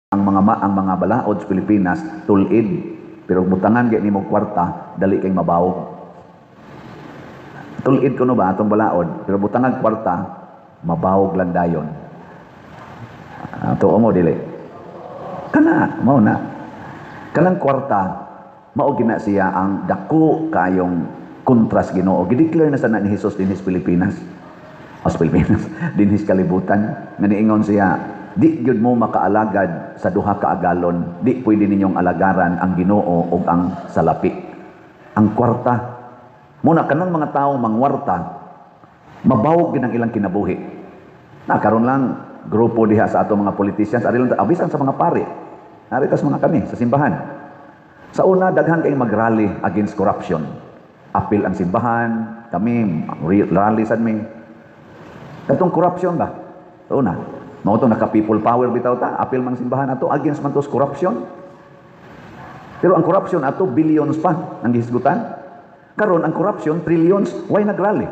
ang mga balaod sa Pilipinas tulid, pero butangan gyud nimo kwarta dali kay mabawog. Tulid kuno ba atong balaod, pero butangan kwarta mabawog lang dayon. Tuo mo dili. Kana mao na. Kanang kwarta mao gina siya ang dako kayong kontras Ginoo. Gideclare na sa ni Hesus dinhi sa Pilipinas. Pilipinas dinhi sa kalibutan nga niingon siya, di gyud mo makaalagad sa duha ka agalon, di pwede ninyong alagaran ang Ginoo ug ang salapi. Ang kwarta muna kanang mga tawo mangwarta mabawog gid ang ilang kinabuhi. Karon lang grupo diha sa atong mga politicians ari lang abisan sa mga pari. Ari tas mga kami sa simbahan. Sa una daghan kay mag-rally against corruption. Apil ang simbahan, kami rally sad mi. Katong corruption ba? Sa una, mao to naka people power bitaw ta, apil man simbahan ato against man tos corruption. Pero ang corruption ato billions pa ang gihisgutan. Karon ang corruption trillions, why nagrally?